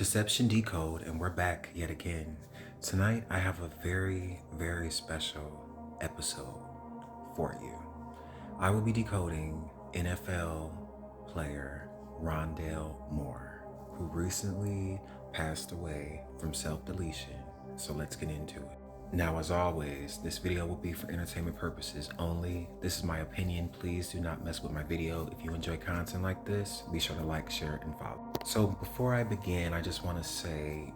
Deception Decode, and we're back yet again. Tonight, I have a very special episode for you. I will be decoding NFL player Rondale Moore, who recently passed away from self-deletion. So let's get into it. Now, as always, this video will be for entertainment purposes only. This is my opinion. Please do not mess with my video. If you enjoy content like this, be sure to like, share, and follow. So before I begin, I just want to say,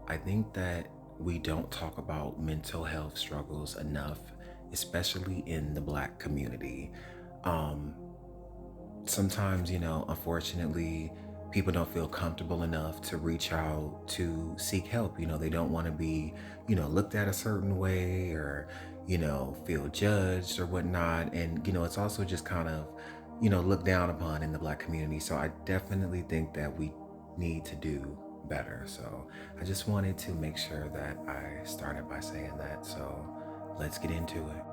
I think that we don't talk about mental health struggles enough, especially in the Black community. Sometimes, unfortunately, people don't feel comfortable enough to reach out to seek help. They don't want to be, looked at a certain way or, feel judged or whatnot. And, it's also just kind of, looked down upon in the Black community. So I definitely think that we need to do better. So I just wanted to make sure that I started by saying that. So let's get into it.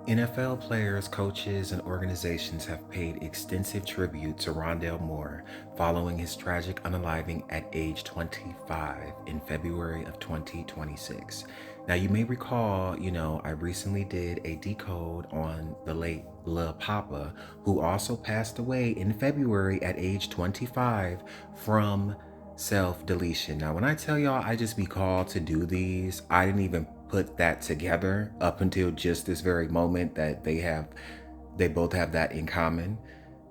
NFL players, coaches, and organizations have paid extensive tribute to Rondale Moore following his tragic unaliving at age 25 in February of 2026. Now, you may recall, I recently did a decode on the late Lil Papa, who also passed away in February at age 25 from self-deletion. Now, when I tell y'all I just be called to do these, I didn't even put that together up until just this very moment that they both have that in common.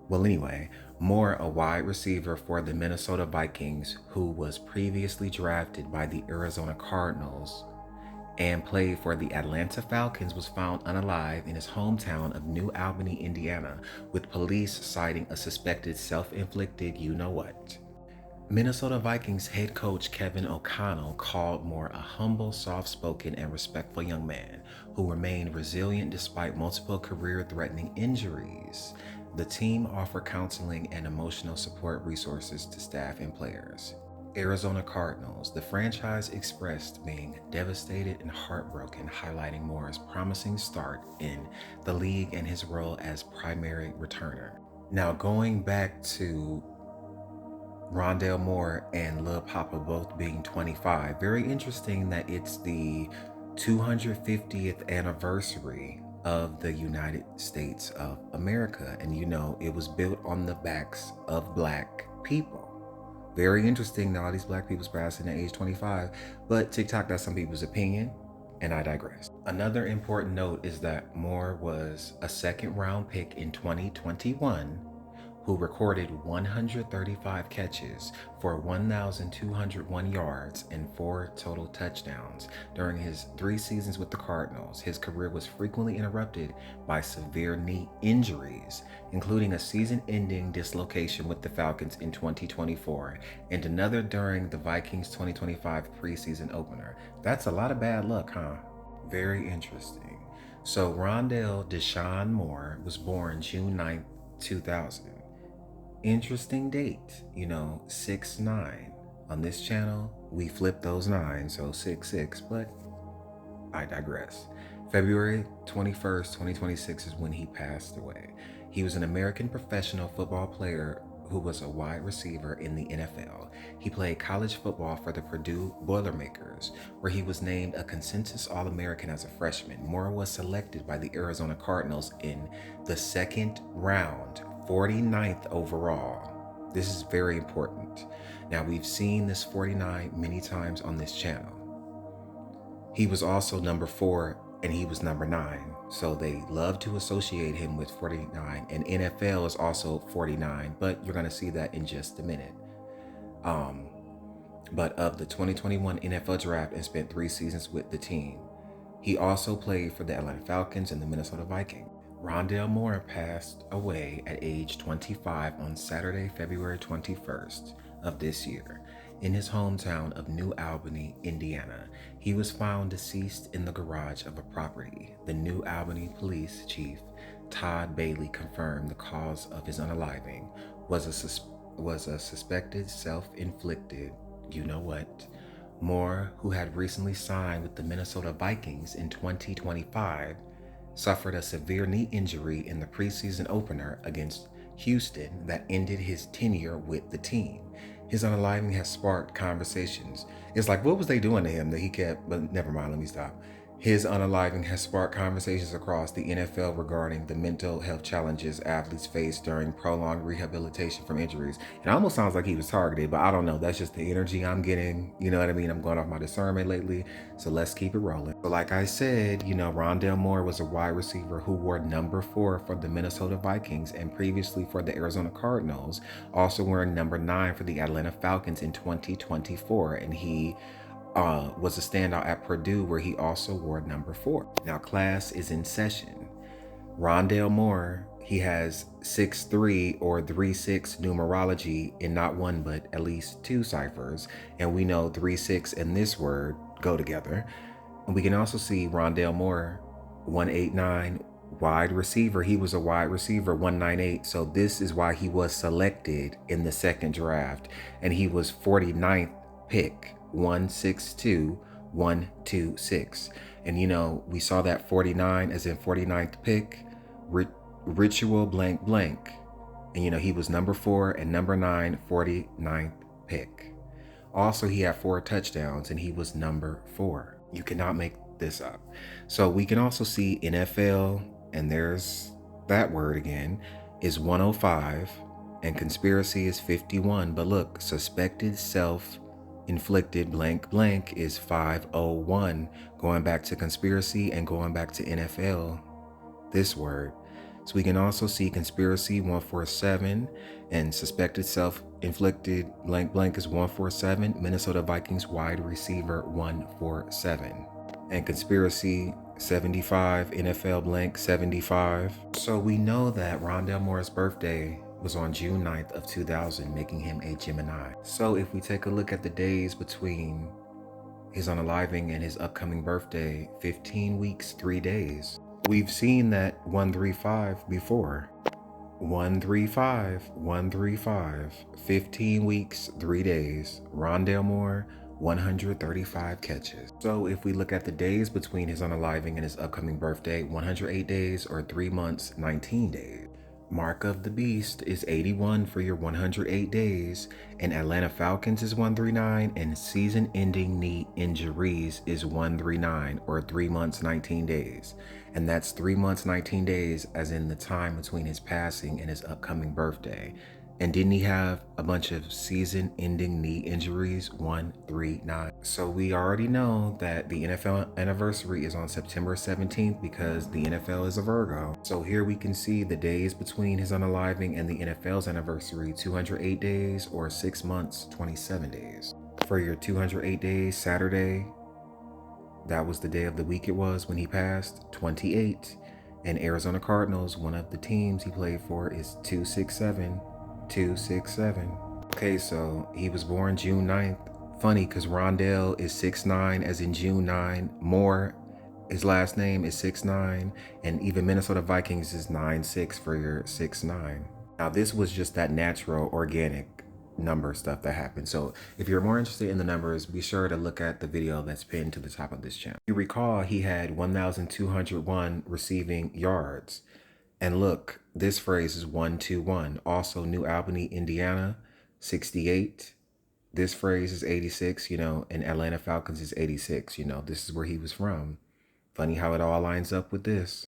Well, anyway, Moore, a wide receiver for the Minnesota Vikings, who was previously drafted by the Arizona Cardinals and played for the Atlanta Falcons, was found unalive in his hometown of New Albany, Indiana, with police citing a suspected self-inflicted you-know-what. Minnesota Vikings head coach Kevin O'Connell called Moore a humble, soft-spoken, and respectful young man who remained resilient despite multiple career-threatening injuries. The team offered counseling and emotional support resources to staff and players. Arizona Cardinals. The franchise expressed being devastated and heartbroken, highlighting Moore's promising start in the league and his role as primary returner. Now, going back to Rondale Moore and Lil Papa both being 25. Very interesting that it's the 250th anniversary of the United States of America. And it was built on the backs of Black people. Very interesting that all these Black people's passing at age 25. But TikTok, that's some people's opinion, and I digress. Another important note is that Moore was a second-round pick in 2021 who recorded 135 catches for 1,201 yards and 4 total touchdowns. During his 3 seasons with the Cardinals, his career was frequently interrupted by severe knee injuries, including a season-ending dislocation with the Falcons in 2024 and another during the Vikings 2025 preseason opener. That's a lot of bad luck, huh? Very interesting. So Rondale Deshaun Moore was born June 9th, 2000. Interesting date, 6'9". On this channel, we flip those 9, so 6'6", but I digress. February 21st, 2026 is when he passed away. He was an American professional football player who was a wide receiver in the NFL. He played college football for the Purdue Boilermakers, where he was named a consensus All-American as a freshman. Moore was selected by the Arizona Cardinals in the second round, 49th overall. This is very important. Now, we've seen this 49 many times on this channel. He was also number 4 and he was number 9. So they love to associate him with 49, and NFL is also 49, but you're going to see that in just a minute. But of the 2021 NFL draft and spent 3 seasons with the team. He also played for the Atlanta Falcons and the Minnesota Vikings. Rondale Moore passed away at age 25 on Saturday, February 21st of this year in his hometown of New Albany, Indiana. He was found deceased in the garage of a property. The New Albany police chief, Todd Bailey, confirmed the cause of his unaliving was a suspected self-inflicted you-know-what. Moore, who had recently signed with the Minnesota Vikings in 2025, suffered a severe knee injury in the preseason opener against Houston that ended his tenure with the team. His unaliving has sparked conversations. It's like, what was they doing to him that he kept, but never mind, let me stop. His unaliving has sparked conversations across the NFL regarding the mental health challenges athletes face during prolonged rehabilitation from injuries. It almost sounds like he was targeted, but I don't know. That's just the energy I'm getting. You know what I mean? I'm going off my discernment lately. So let's keep it rolling. So like I said, Rondale Moore was a wide receiver who wore number 4 for the Minnesota Vikings and previously for the Arizona Cardinals, also wearing number 9 for the Atlanta Falcons in 2024. And he was a standout at Purdue, where he also wore number 4. Now, class is in session. Rondale Moore, he has 6'3" or 3'6" numerology in not one but at least 2 ciphers, and we know 3'6" and this word go together. And we can also see Rondale Moore, 189 wide receiver. He was a wide receiver, 198. So this is why he was selected in the second draft, and he was 49th pick. 162, 126. And we saw that 49 as in 49th pick, ritual blank blank. And he was number 4 and number 9, 49th pick. Also, he had 4 touchdowns and he was number 4. You cannot make this up. So we can also see NFL, and there's that word again, is 105, and conspiracy is 51. But look, suspected self-inflicted blank blank is 501, going back to conspiracy and going back to NFL, this word. So we can also see conspiracy 147 and suspected self-inflicted blank blank is 147, Minnesota Vikings wide receiver 147. And conspiracy 75, NFL blank 75. So we know that Rondale Moore's birthday was on June 9th of 2000, making him a Gemini. So if we take a look at the days between his unaliving and his upcoming birthday, 15 weeks, 3 days. We've seen that 135 before. 135, 135, 15 weeks, 3 days. Rondale Moore, 135 catches. So if we look at the days between his unaliving and his upcoming birthday, 108 days or 3 months, 19 days. Mark of the Beast is 81 for your 108 days, and Atlanta Falcons is 139, and season-ending knee injuries is 139, or 3 months, 19 days. And that's 3 months, 19 days, as in the time between his passing and his upcoming birthday. And didn't he have a bunch of season-ending knee injuries? 139. So we already know that the NFL anniversary is on September 17th because the NFL is a Virgo. So here we can see the days between his unaliving and the NFL's anniversary, 208 days or 6 months, 27 days. For your 208 days, Saturday, that was the day of the week it was when he passed, 28. And Arizona Cardinals, one of the teams he played for, is 267. 267. Okay, so he was born June 9th. Funny, because Rondale is 6'9", as in June 9. Moore, his last name is 6'9", and even Minnesota Vikings is 9'6" for your 6'9". Now, this was just that natural, organic number stuff that happened. So if you're more interested in the numbers, be sure to look at the video that's pinned to the top of this channel. You recall he had 1,201 receiving yards. And look, this phrase is 121. Also, New Albany, Indiana, 68. This phrase is 86, and Atlanta Falcons is 86. This is where he was from. Funny how it all lines up with this.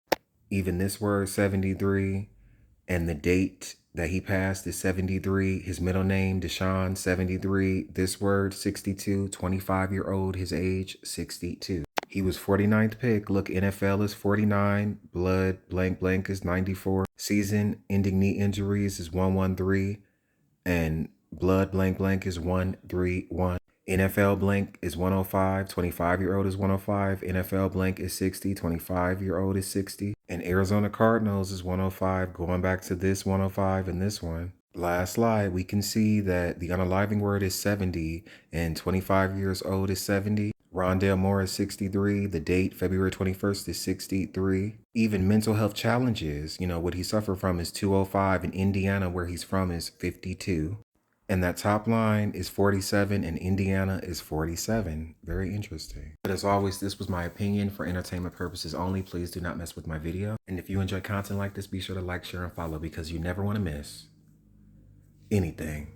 Even this word, 73, and the date that he passed is 73. His middle name, Deshaun, 73. This word, 62. 25-year-old, his age, 62. He was 49th pick. Look, NFL is 49. Blood blank blank is 94. Season ending knee injuries is 113. And blood blank blank is 131. NFL blank is 105. 25-year-old is 105. NFL blank is 60. 25-year-old is 60. And Arizona Cardinals is 105. Going back to this 105 and this one. Last slide, we can see that the unaliving word is 70 and 25 years old is 70. Rondale Moore is 63. The date, February 21st, is 63. Even mental health challenges, what he suffered from is 205. In Indiana, where he's from, is 52. And that top line is 47, and Indiana is 47. Very interesting. But as always, this was my opinion for entertainment purposes only. Please do not mess with my video. And if you enjoy content like this, be sure to like, share, and follow because you never want to miss anything.